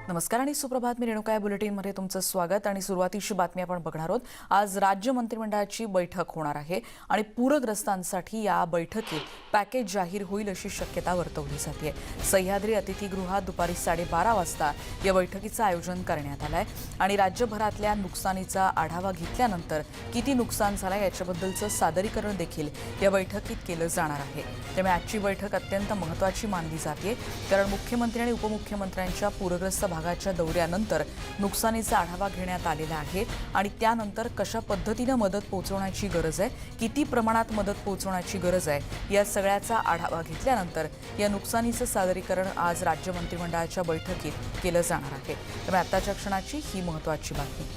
नमस्कार आणि सुप्रभात. मी रेणुका बुलेटिनमध्ये तुमचं स्वागत आणि सुरुवातीची बातमी आपण बघणार आहोत. आज राज्य मंत्रिमंडळाची बैठक होणार आहे आणि पूरग्रस्तांसाठी या बैठकीत पॅकेज जाहीर होईल अशी शक्यता वर्तवली जाते. सह्याद्री अतिथीगृहात दुपारी 12:30 वाजता या बैठकीचं आयोजन करण्यात आलं आहे आणि राज्यभरातल्या नुकसानीचा आढावा घेतल्यानंतर किती नुकसान झालं याच्याबद्दलचं सादरीकरण देखील या बैठकीत केलं जाणार आहे. त्यामुळे आजची बैठक अत्यंत महत्त्वाची मानली जाते, कारण मुख्यमंत्री आणि उपमुख्यमंत्र्यांच्या पूरग्रस्त भागाच्या दौऱ्यानंतर नुकसानीचा आढावा घेण्यात आलेला आहे आणि त्यानंतर कशा पद्धतीने मदत पोहोचवण्याची गरज आहे, किती प्रमाणात मदत पोहोचवण्याची गरज आहे, या सगळ्याचा आढावा घेतल्यानंतर या नुकसानीचं सादरीकरण आज राज्य मंत्रिमंडळाच्या बैठकीत केलं जाणार आहे. त्यामुळे आताच्या क्षणाची ही महत्त्वाची बातमी.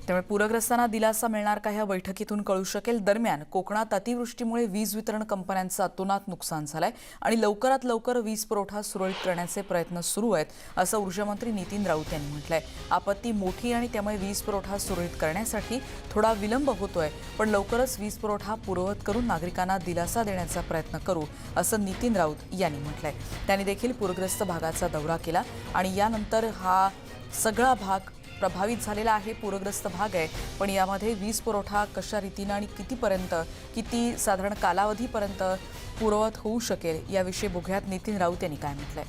त्यामुळे पूरग्रस्तांना दिलासा मिळणार का, ह्या बैठकीतून कळू शकेल. दरम्यान कोकणात अतिवृष्टीमुळे वीज वितरण कंपन्यांचं अतोनात नुकसान झालंय आणि लवकरात लवकर वीज पुरवठा सुरळीत करण्याचे प्रयत्न सुरू आहेत, असं ऊर्जामंत्री नितीन राऊत यांनी म्हटलंय. आपत्ती मोठी आणि त्यामुळे वीज पुरवठा सुरळीत करण्यासाठी थोडा विलंब होतोय, पण लवकरच वीज पुरवठा पूर्ववत करून नागरिकांना दिलासा देण्याचा प्रयत्न करू, असं नितीन राऊत यांनी म्हटलंय. त्यांनी देखील पूरग्रस्त भागाचा दौरा केला आणि यानंतर हा सगळा भाग प्रभावित झालेला आहे, पूरग्रस्त भाग आहे, पण यामध्ये वीज पुरवठा कशा रीतीनं आणि किती साधारण कालावधीपर्यंत पूर्ववत होऊ शकेल याविषयी बघूयात नितीन राऊत यांनी काय म्हटलंय.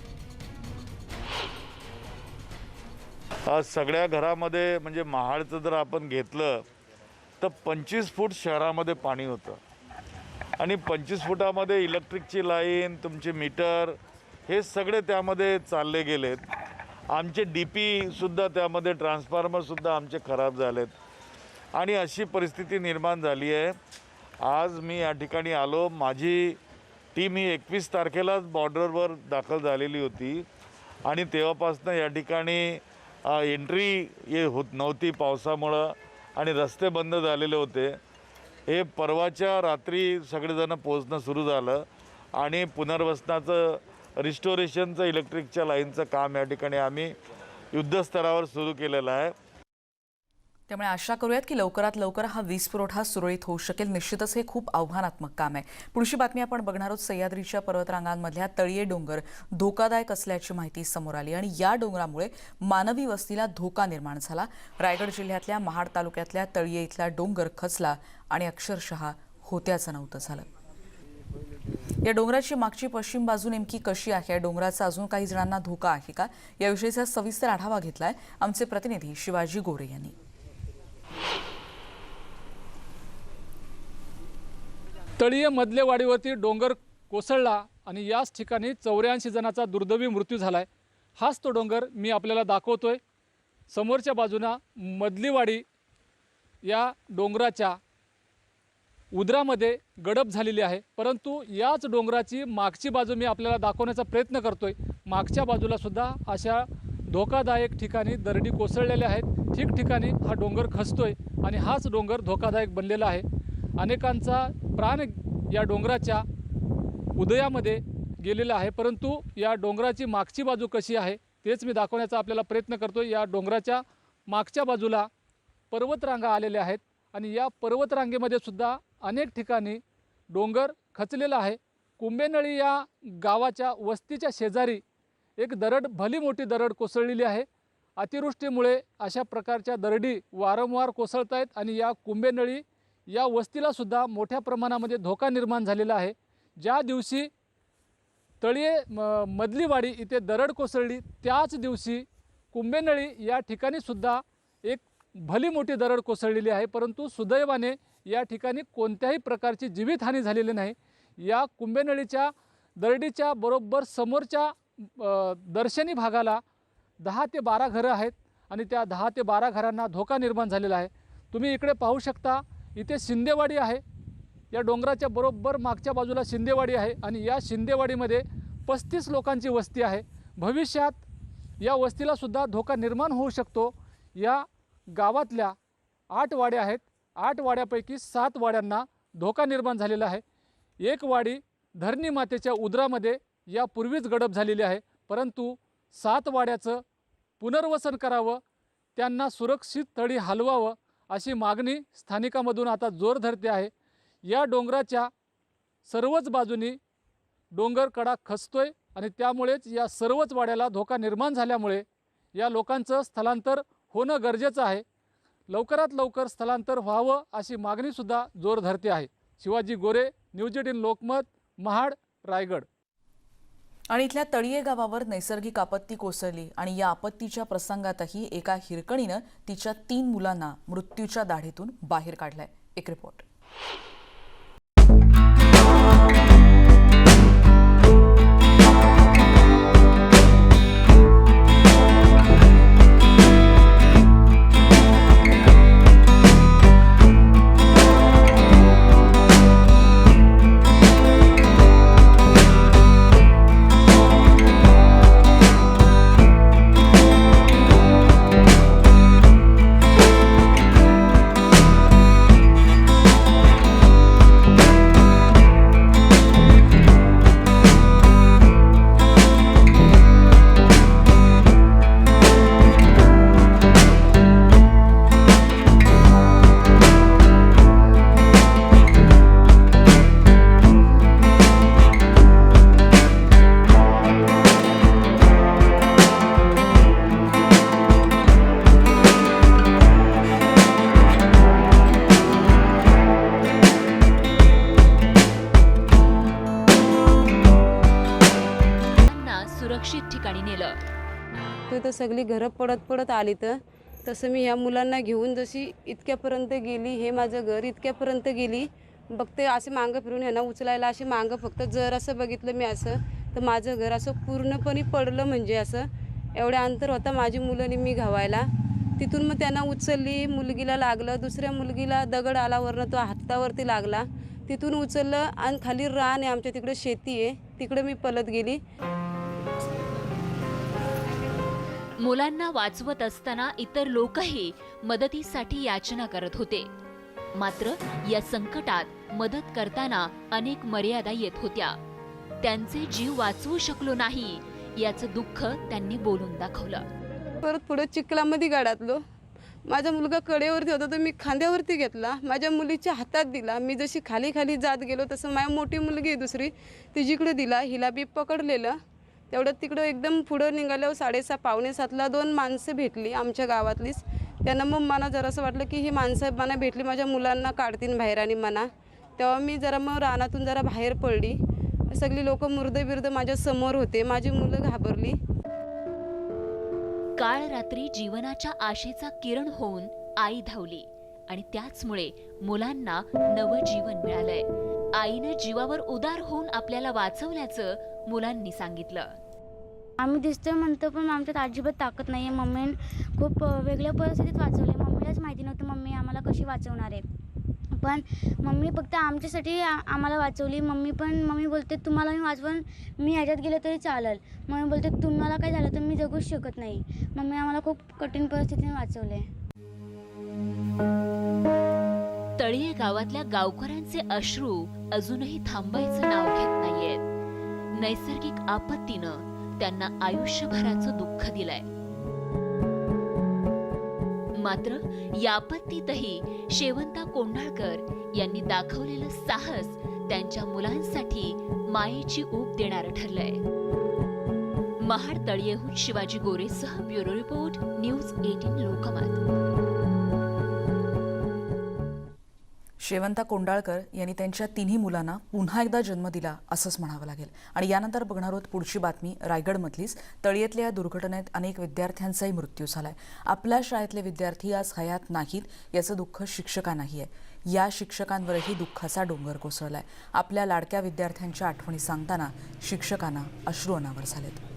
आज सगळ्या घरामध्ये म्हणजे महाडचं जर आपण घेतलं तर 25 फूट शहरामध्ये पाणी होतं आणि 25 फुटामध्ये इलेक्ट्रिकची लाईन, तुमचे मीटर हे सगळे त्यामध्ये चालले गेलेत. आमचे DP-सुद्धा त्यामध्ये ट्रान्सफॉर्मरसुद्धा आमचे खराब झालेत आणि अशी परिस्थिती निर्माण झाली आहे. आज मी या ठिकाणी आलो. माझी टीम ही 21 तारखेलाच बॉर्डरवर दाखल झालेली होती आणि तेव्हापासून या ठिकाणी एंट्री होत नव्हती पावसामुळं आणि रस्ते बंद झालेले होते. हे परवाच्या रात्री सगळेजण पोहोचणं सुरू झालं आणि पुनर्वसनाचं रिस्टोरेशनचं इलेक्ट्रिकच्या लाईनचं काम या ठिकाणी आम्ही युद्धस्तरावर सुरू केलेलं आहे. त्यामुळे आशा करूयात की लवकरात लवकर हा वीज पुरवठा सुरळीत होऊ शकेल. निश्चितच हे खूप आव्हानात्मक काम आहे. पुढची बातमी आपण बघणार आहोत. सह्याद्रीच्या पर्वतरांगांमधल्या तळीये डोंगर धोकादायक असल्याची माहिती समोर आली आणि या डोंगरामुळे मानवी वस्तीला धोका निर्माण झाला. रायगड जिल्ह्यातल्या महाड तालुक्यातल्या तळीये इथला डोंगर खचला आणि अक्षरशः होत्याचं नव्हतं झालं. या डोंगराची मागची पश्चिम बाजू नेमकी कशी आहे, या डोंगराचा अजून काही जणांना धोका आहे का, याविषयीचा सविस्तर आढावा घेतलाय आमचे प्रतिनिधी शिवाजी गोरे यांनी. तळीये मधले वाडीवरती डोंगर कोसळला आणि याच ठिकाणी 84 जणांचा दुर्दैवी मृत्यू झालाय. हाच तो डोंगर मी आपल्याला दाखवतोय. समोरच्या बाजूला मधली वाडी या डोंगराच्या उदरामध्ये गडप झालेली आहे, परंतु याच डोंगराची मागची बाजू मी आपल्याला दाखवण्याचा प्रयत्न करतोय. मागच्या बाजूला सुद्धा अशा धोकादायक ठिकाणी दरडी कोसळलेल्या आहेत. ठिकठिकाणी हा डोंगर खचतोय आणि हाच डोंगर धोकादायक बनलेला आहे. अनेकांचा प्राण या डोंगराच्या उदयामध्ये गेलेला आहे, परंतु या डोंगराची मागची बाजू कशी आहे तेच मी दाखवण्याचा आपल्याला प्रयत्न करतोय. या डोंगराच्या मागच्या बाजूला पर्वतरांगा आलेल्या आहेत आणि या पर्वतरांगेमध्ये सुद्धा अनेक ठिकाणी डोंगर खचलेला आहे. कुंभेनळी या गावाच्या वस्तीच्या शेजारी एक भली मोठी दरड कोसळलेली आहे. अतिवृष्टीमुळे अशा प्रकारच्या दरडी वारंवार कोसळत आहेत आणि या कुंभेनळी या वस्तीला सुद्धा मोठ्या प्रमाणामध्ये धोका निर्माण झालेला आहे. ज्या दिवशी तळीये मधली वाडी इथे दरड कोसळली त्याच दिवशी कुंभेनळी या ठिकाणी सुद्धा एक भली मोठी दरड कोसळलेली आहे, परंतु सुदैवाने या ठिकाणी कोणत्याही प्रकारची जीवितहानी झालेली नाही. या कुंभेनळीच्या दरडीच्या बरोबर समोरच्या दर्शनी भागाला 10 ते 12 घरं आहेत आणि त्या 10 ते 12 घरांना धोका निर्माण झालेला आहे. तुम्ही इकडे पाहू शकता, इथे शिंदेवाडी आहे. या डोंगराच्या बरोबर मागच्या बाजूला शिंदेवाडी आहे आणि या शिंदेवाडीमध्ये 35 लोकांची वस्ती आहे. भविष्यात या वस्तीला सुद्धा धोका निर्माण होऊ शकतो. या गावातल्या 8 वाड्या आहेत. 8 वाड्यापैकी 7 वाड्यांना धोका निर्माण झालेला आहे. एक वाडी धरणी मातेच्या उदरामध्ये यापूर्वीच गडप झालेली आहे, परंतु 7 वाड्याचं पुनर्वसन करावं, त्यांना सुरक्षित तळी हलवावं अशी मागणी स्थानिकांमधून आता जोर धरते आहे. या डोंगराच्या सर्वच बाजूनी डोंगर कडा खचतोय आणि त्यामुळेच या सर्वच वाड्याला धोका निर्माण झाल्यामुळे या लोकांचं स्थलांतर होणं गरजेचं आहे. लवकरात लवकर स्थलांतर व्हावं अशी मागणीसुद्धा जोर धरते आहे. शिवाजी गोरे, न्यूज 18 लोकमत, महाड, रायगड. आणि इथल्या तळीये गावावर नैसर्गिक आपत्ती कोसळली आणि या आपत्तीच्या प्रसंगातही एका हिरकणीनं तिच्या 3 मुलांना मृत्यूच्या दाढेतून बाहेर काढलंय. एक रिपोर्ट. सुरक्षित ठिकाणी नेलं. तर सगळी घरं पडत पडत आली. तर तसं मी ह्या मुलांना घेऊन जशी इतक्यापर्यंत गेली, हे माझं घर इतक्यापर्यंत गेली, बघते असे मागं फिरून ह्यांना उचलायला असे मागं फक्त जर असं बघितलं मी असं, तर माझं घर असं पूर्णपणे पडलं. म्हणजे असं एवढ्या अंतर होता माझी मुलांनी मी घावायला. तिथून मग त्यांना उचलली, मुलगीला लागलं, दुसऱ्या मुलगीला दगड आला वरनं, तो हातावरती लागला. तिथून उचललं आणि खाली रान आहे, आमच्या तिकडे शेती आहे, तिकडे मी पळत गेली. मुलांना वाचवत असताना इतर लोकही मदतीसाठी याचना करत होते. मात्र या संकटात मदत करताना अनेक मर्यादा येत होत्या. त्यांचे जीव वाचवू शकलो नाही याचं दुःख त्यांनी बोलून दाखवलं. परत पुढे चिखलामध्ये गाडातलो. माझा मुलगा कडेवरती होता, तर मी खांद्यावरती घेतला, माझ्या मुलीच्या हातात दिला. मी जशी खाली खाली जात गेलो तसं माझी मोठी मुलगी आहे दुसरी, तिच्याकडे दिला, हिला बी पकडलेलं. तेवढं तिकडं एकदम पुढं निघाल्यावर 6:30 पावणे 7ला 2 माणसं भेटली आमच्या गावातलीच. त्यांना मग मला जरासं वाटलं की ही माणसं मला भेटली, माझ्या मुलांना काढतील बाहेर आणि म्हणा. तेव्हा मी जरा मग रानातून जरा बाहेर पडली. सगळी लोक मुर्दे माझ्या समोर होते. माझी मुलं घाबरली. काळ रात्री जीवनाच्या आशेचा किरण होऊन आई धावली आणि त्याचमुळे मुलांना नवं जीवन मिळालंय. आईनं जीवावर उदार होऊन आपल्याला वाचवल्याचं मुलांनी सांगितलं. आम्ही दिसतोय म्हणतो, पण आमच्यात अजिबात ताकद नाही आहे. मम्मीने खूप वेगळ्या परिस्थितीत वाचवले. मम्मीलाच माहिती नव्हतं मम्मी आम्हाला कशी वाचवणार आहे, पण मम्मी फक्त आमच्यासाठी आम्हाला वाचवली. मम्मी बोलते तुम्हाला मी वाचवून मी ह्याच्यात गेलं तरी चालेल. मम्मी बोलते तुम्हाला काय झालं तर मी जगूच शकत नाही. मम्मी आम्हाला खूप कठीण परिस्थितीने वाचवले. तळीये गावातल्या गावकऱ्यांचे अश्रू अजूनही थांबायचं नाव घेत नाहीयेत. नैसर्गिक आपत्तीनं त्यांना आयुष्यभराचं दुःख दिलंय. मात्र या आपत्तीतही शेवंता कोंढाळकर यांनी दाखवलेलं साहस त्यांच्या मुलांसाठी मायेची ऊब देणारं ठरलंय. महाड तळीयेहून शिवाजी गोरेसह bureau report, news 18 Lokmat. Shevanta Kondalkar यांनी त्यांच्या 3ही मुलांना पुन्हा एकदा जन्म दिला असंच म्हणावं लागेल. आणि यानंतर बघणार आहोत पुढची बातमी रायगडमधलीच. तळीयेतल्या या दुर्घटनेत अनेक विद्यार्थ्यांचाही मृत्यू झालाय. आपल्या शाळेतले विद्यार्थी आज हयात नाहीत याचं दुःख शिक्षकांनाही आहे. या शिक्षकांवरही दुःखाचा डोंगर कोसळलाय. आपल्या लाडक्या विद्यार्थ्यांच्या आठवणी सांगताना शिक्षकांना अश्रू अनावर झालेत.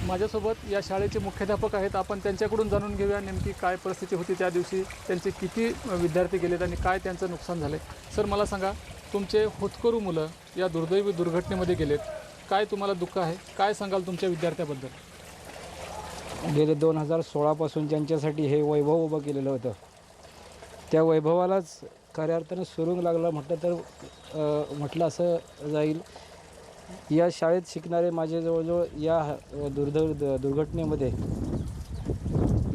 माझ्यासोबत या शाळेचे मुख्याध्यापक आहेत. आपण त्यांच्याकडून जाणून घेऊया नेमकी काय परिस्थिती होती त्या दिवशी, त्यांचे किती विद्यार्थी गेलेत आणि काय त्यांचं नुकसान झालं. सर मला सांगा, तुमचे होतकरू मुलं या दुर्दैवी दुर्घटनेमध्ये गेलेत, काय तुम्हाला दुःख आहे, काय सांगाल तुमच्या विद्यार्थ्याबद्दल? गेले 2016पासून ज्यांच्यासाठी हे वैभव उभं केलेलं होतं, त्या वैभवालाच खऱ्या अर्थानं सुरुंग लागलं म्हटलं असं जाईल. या शाळेत शिकणारे माझे जवळजवळ या दुर्घटनेमध्ये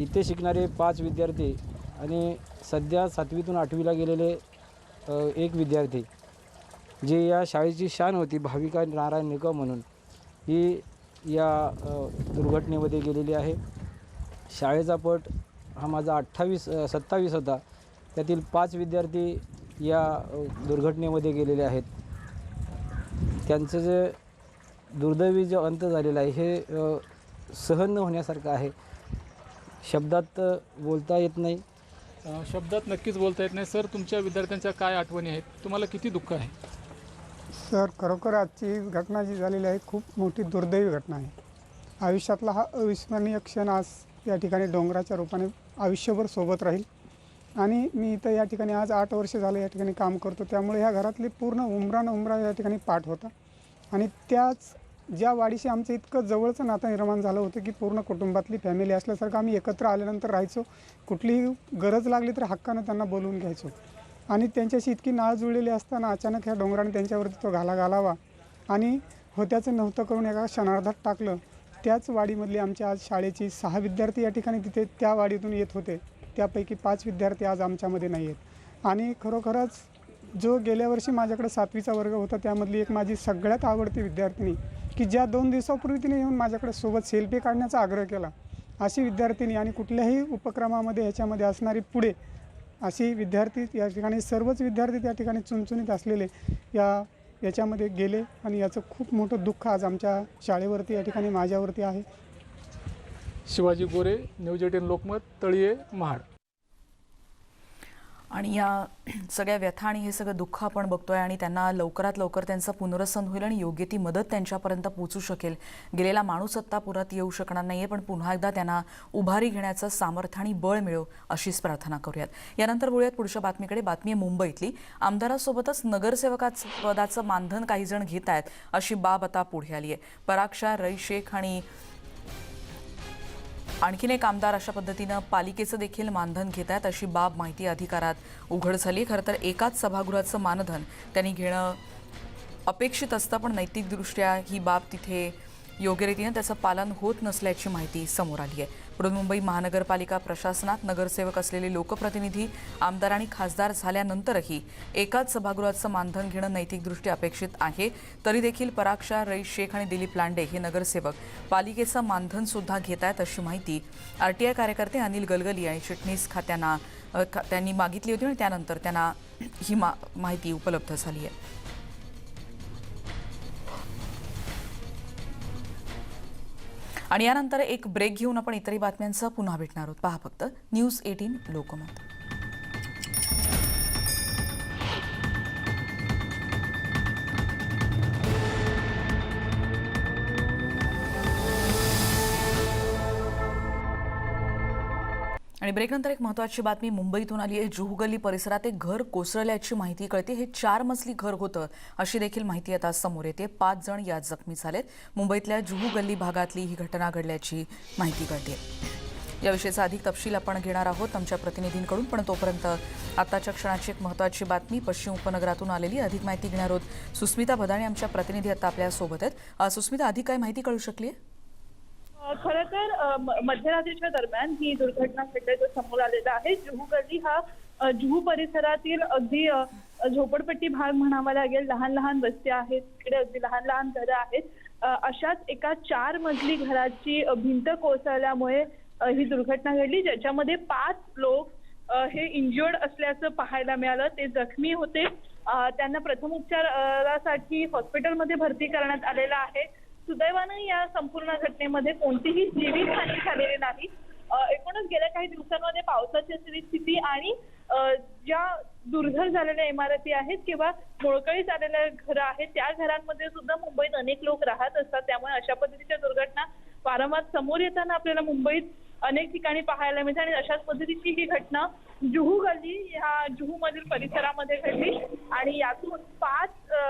इथे शिकणारे 5 विद्यार्थी आणि सध्या 7वीतून 8वीला गेलेले एक विद्यार्थी जी या शाळेची शान होती, भाविका नारायण निकम म्हणून, ही या दुर्घटनेमध्ये गेलेली आहे. शाळेचा पट हा माझा 27 होता. त्यातील 5 विद्यार्थी या दुर्घटनेमध्ये गेलेले आहेत. त्यांचं जे दुर्दैवी जो अंत झालेला आहे हे सहन न होण्यासारखं आहे. शब्दात बोलता येत नाही. शब्दात नक्कीच बोलता येत नाही. सर, तुमच्या विद्यार्थ्यांच्या काय आठवणी आहेत? तुम्हाला किती दुःख आहे? सर, खरोखर आजची घटना जी झालेली आहे खूप मोठी दुर्दैवी घटना आहे. आयुष्यातला हा अविस्मरणीय क्षण आज या ठिकाणी डोंगराच्या रूपाने आयुष्यभर सोबत राहील. आणि मी इथं या ठिकाणी आज 8 वर्ष झालं या ठिकाणी काम करतो, त्यामुळे ह्या घरातली पूर्ण उमरा या ठिकाणी पाठ होता. आणि त्याच ज्या वाडीशी आमचं इतकं जवळचं नातं निर्माण झालं होतं की पूर्ण कुटुंबातली फॅमिली असल्यासारखं आम्ही एकत्र आल्यानंतर राहायचो. कुठलीही गरज लागली तर हक्कानं त्यांना बोलवून घ्यायचो. आणि त्यांच्याशी इतकी नाळ जुळलेली असताना अचानक ह्या डोंगराने त्यांच्यावरती तो घाला घालावा आणि होत्याचं नव्हतं करून एका क्षणार्धात टाकलं. त्याच वाडीमधली आमच्या आज शाळेची 6 विद्यार्थी या ठिकाणी तिथे त्या वाडीतून येत होते. त्यापैकी 5 विद्यार्थी आज आमच्यामध्ये नाही आहेत. आणि खरोखरच जो गेल्या वर्षी माझ्याकडे 7वीचा वर्ग होता त्यामधली एक माझी सगळ्यात आवडती विद्यार्थिनी की ज्या 2 दिवसापूर्वी तिने येऊन माझ्याकडे सोबत सेल्फी काढण्याचा आग्रह केला, अशी विद्यार्थिनी आणि कुठल्याही उपक्रमामध्ये ह्याच्यामध्ये असणारी पुढे अशी विद्यार्थी या ठिकाणी सर्वच विद्यार्थी त्या ठिकाणी चुणचुणीत असलेले याच्यामध्ये गेले. आणि याचं खूप मोठं दुःख आज आमच्या शाळेवरती या ठिकाणी माझ्यावरती आहे. शिवाजी गोरे, न्यूज 18 लोकमत, तळीये, महाड. आणि या सगळ्या व्यथा आणि हे सगळं दुःख आपण बघतोय आणि त्यांना लवकरात लवकर त्यांचं पुनर्वसन होईल आणि योग्य ती मदत त्यांच्यापर्यंत पोहोचू शकेल. गेलेला माणूस आत्ता परत येऊ शकणार नाहीये, पण पुन्हा एकदा त्यांना उभारी घेण्याचं सामर्थ्य आणि बळ मिळो अशीच प्रार्थना करूयात. यानंतर बोलूयात पुढच्या बातमीकडे. बातमी आहे मुंबईतली. आमदारासोबतच नगरसेवकाचं पदाचं मानधन काही जण घेत आहेत अशी बाब आता पुढे आली आहे. पराग, रईस शेख आणि आणखीन एक आमदार अशा पद्धतीनं पालिकेचं देखील मानधन घेत आहेत अशी बाब माहिती अधिकारात उघड झाली. खरं तर एकाच सभागृहाचं मानधन त्यांनी घेणं अपेक्षित असतं, पण नैतिकदृष्ट्या ही बाब तिथे योग्य रीतीनं त्याचं पालन होत नसल्याची माहिती समोर आली आहे. बृहन्मुंबई महानगरपालिका प्रशासनात नगरसेवक असलेले लोकप्रतिनिधी आमदार आणि खासदार झाल्यानंतरही एकाच सभागृहाचं मानधन घेणं नैतिकदृष्ट्या अपेक्षित आहे. तरी देखील पराग, रईस शेख आणि दिलीप लांडे हे नगरसेवक पालिकेचं मानधन सुद्धा घेत आहेत अशी माहिती RTI कार्यकर्ते अनिल गलगली आणि चिटणीस खात्यांना त्यांनी मागितली होती आणि त्यानंतर त्यांना ही माहिती उपलब्ध झाली आहे. आणि यानंतर एक ब्रेक घेऊन आपण इतरही बातम्यांचा पुन्हा भेटणार आहोत. पहा फक्त न्यूज 18 लोकमत. आणि ब्रेकनंतर एक महत्त्वाची बातमी मुंबईतून आली आहे. जुहू गल्ली परिसरात एक घर कोसळल्याची माहिती कळते. हे 4 मजली घर होतं अशी देखील माहिती आता समोर येते. 5 जण यात जखमी झालेत. मुंबईतल्या जुहू गल्ली भागातली ही घटना घडल्याची माहिती कळते. याविषयीचा अधिक तपशील आपण घेणार आहोत आमच्या प्रतिनिधींकडून, पण तोपर्यंत आताच्या क्षणाची एक महत्त्वाची बातमी पश्चिम उपनगरातून आलेली. अधिक माहिती घेणार आहोत. सुस्मिता भदाणे आमच्या प्रतिनिधी आता आपल्यासोबत आहेत. सुस्मिता, अधिक काय माहिती कळू शकली आहे? खरं तर मध्यरात्रीच्या दरम्यान ही दुर्घटना घडल्याचं समोर आलेलं आहे. जुहू गल्ली हा जुहू परिसरातील अगदी झोपडपट्टी भाग म्हणावा लागेल. लहान लहान वस्त्या आहेत, तिकडे अगदी लहान लहान घरं आहेत. अशाच एका 4 मजली घराची भिंत कोसळल्यामुळे ही दुर्घटना घडली, ज्याच्यामध्ये 5 लोक हे इंज्युअर्ड असल्याचं पाहायला मिळालं. ते जखमी होते. त्यांना प्रथमोपचारासाठी हॉस्पिटलमध्ये भरती करण्यात आलेलं आहे. सुदैवानं या संपूर्ण घटनेमध्ये कोणतीही जीवितहानी झालेली नाही. एकूणच गेल्या काही दिवसांमध्ये पावसाची स्थिती आणि ज्या दुर्धर झालेल्या इमारती आहेत किंवा मोडकळीत आलेल्या घरं आहेत त्या घरांमध्ये सुद्धा मुंबईत अनेक लोक राहत असतात. त्यामुळे अशा पद्धतीच्या दुर्घटना वारंवार समोर येताना आपल्याला मुंबईत अनेक ठिकाणी पाहायला मिळते. आणि अशाच पद्धतीची ही घटना जुहू गल्ली ह्या जुहू मधील परिसरामध्ये घडली आणि यातून 5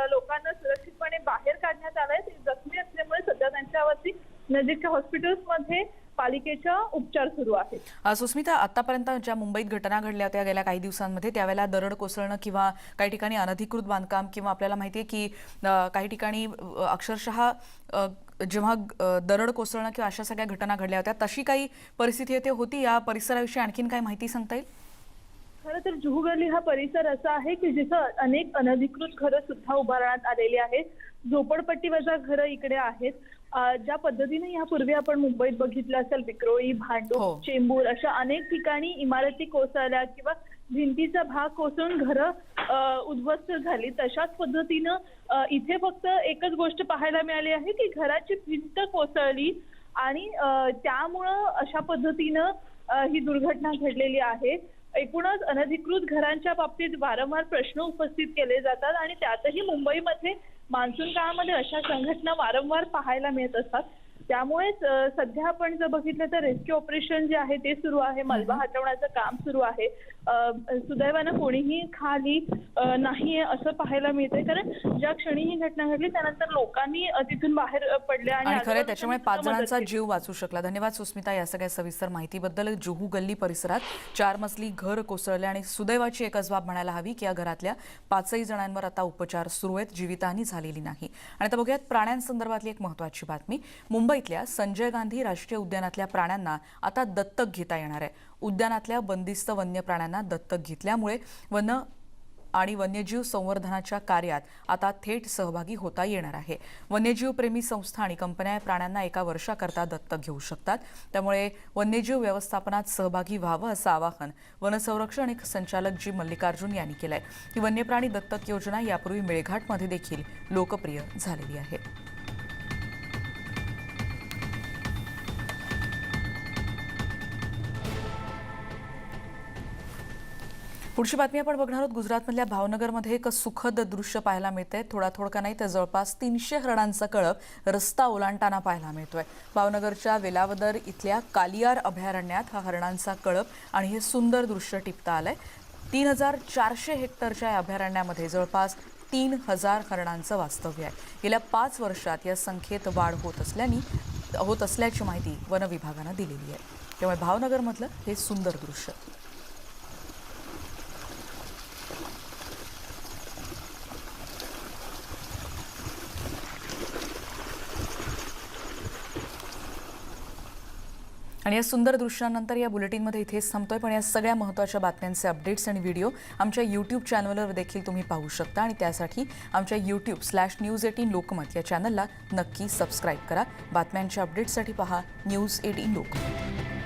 लोकांना सुरक्षितपणे बाहेर काढण्यात आलंय. ते जखमी असल्यामुळे सध्या त्यांच्यावरती नजीकच्या हॉस्पिटल्समध्ये पालिकेच्या उपचार सुरू आहेत. सुस्मिता, आतापर्यंत ज्या मुंबईत घटना घडल्या होत्या गेल्या काही दिवसांमध्ये, त्यावेळेला दरड कोसळणं किंवा काही ठिकाणी अनधिकृत बांधकाम किंवा आपल्याला माहिती आहे की काही ठिकाणी अक्षरशः जेव्हा दरड कोसळणं किंवा अशा सगळ्या घटना घडल्या होत्या, तशी काही परिस्थिती होती या परिसराविषयी आणखीन काही माहिती सांगता येईल? खरं तर जुहू गल्ली हा परिसर असा आहे की जिथं अनेक अनधिकृत घरं सुद्धा उभारण्यात आलेली आहेत. झोपडपट्टी वजा घरं इकडे आहेत. ज्या पद्धतीने यापूर्वी आपण मुंबईत बघितलं असेल, विक्रोळी, भांडूप, चेंबूर अशा अनेक ठिकाणी इमारती कोसळल्या किंवा भिंतीचा भाग कोसळून घरं उद्ध्वस्त झाली. तशाच पद्धतीनं इथे फक्त एकच गोष्ट पाहायला मिळाली आहे की घराची भिंत कोसळली आणि त्यामुळं अशा पद्धतीनं ही दुर्घटना घडलेली आहे. एकूणच अनधिकृत घरांच्या बाबतीत वारंवार प्रश्न उपस्थित केले जातात आणि त्यातही मुंबईमध्ये मान्सून काळामध्ये अशा संघटना वारंवार पाहायला मिळत असतात. त्यामुळेच सध्या आपण जर बघितलं तर रेस्क्यू ऑपरेशन जे आहे ते सुरू आहे, मलबा हटवण्याचं काम सुरू आहे. सुदैवानं कोणीही खाली नाहीये असं पाहायला मिळतंय, कारण ज्या क्षणी ही घटना घडली त्यानंतर लोकांनी तिथून बाहेर पडले आणि खरं त्याच्यामुळे 5 जणांचा जीव वाचू शकला. धन्यवाद सुस्मिता या सगळ्या सविस्तर माहितीबद्दल. जुहू गल्ली परिसरात 4 मजली घर कोसळले आणि सुदैवाची एकच बाब म्हणायला हवी की या घरातल्या 5ही जणांवर आता उपचार सुरू आहेत, जीवितहानी झालेली नाही. आणि आता बघूयात प्राण्यांसंदर्भातली एक महत्त्वाची बातमी. मुंबईतल्या संजय गांधी राष्ट्रीय उद्यानातल्या प्राण्यांना आता दत्तक घेता येणार आहे. उद्यानातल्या बंदिस्त वन्य प्राण्यांना दत्तक घेतल्यामुळे वन आणि वन्यजीव संवर्धनाच्या कार्यात आता थेट सहभागी होता येणार आहे. वन्यजीव प्रेमी संस्था आणि कंपन्या प्राण्यांना एका वर्षाकरता दत्तक घेऊ शकतात. त्यामुळे वन्यजीव व्यवस्थापनात सहभागी व्हावं असं आवाहन वनसंरक्षण संचालक जी मल्लिकार्जुन यांनी केलंय. ही वन्यप्राणी दत्तक योजना यापूर्वी मेळघाटमध्ये देखील लोकप्रिय झालेली आहे. पुढची बातमी आपण बघणार आहोत. गुजरातमधल्या भावनगरमध्ये एक सुखद दृश्य पाहायला मिळतंय. थोडा नाही तर जवळपास 300 हरणांचा कळप रस्ता ओलांडताना पाहायला मिळतोय. भावनगरच्या वेलावदर इथल्या कालियार अभयारण्यात हा हरणांचा कळप आणि हे सुंदर दृश्य टिपता आलंय. 3400 हेक्टरच्या या अभयारण्यामध्ये जवळपास 3000 हरणांचं वास्तव्य आहे. गेल्या 5 वर्षात या संख्येत वाढ होत असल्याची माहिती वन विभागानं दिलेली आहे. त्यामुळे भावनगरमधलं हे सुंदर दृश्य. आणि या सुंदर दृश्यानंतर या बुलेटिनमध्ये इथेच थांबतोय. पण या सगळ्या महत्त्वाच्या बातम्यांचे अपडेट्स आणि व्हिडिओ आमच्या YouTube चॅनलवर देखील तुम्ही पाहू शकता आणि त्यासाठी आमच्या YouTube/News18 लोकमत या चॅनलला नक्की सबस्क्राईब करा. बातम्यांच्या अपडेट्ससाठी पहा News18 लोकमत.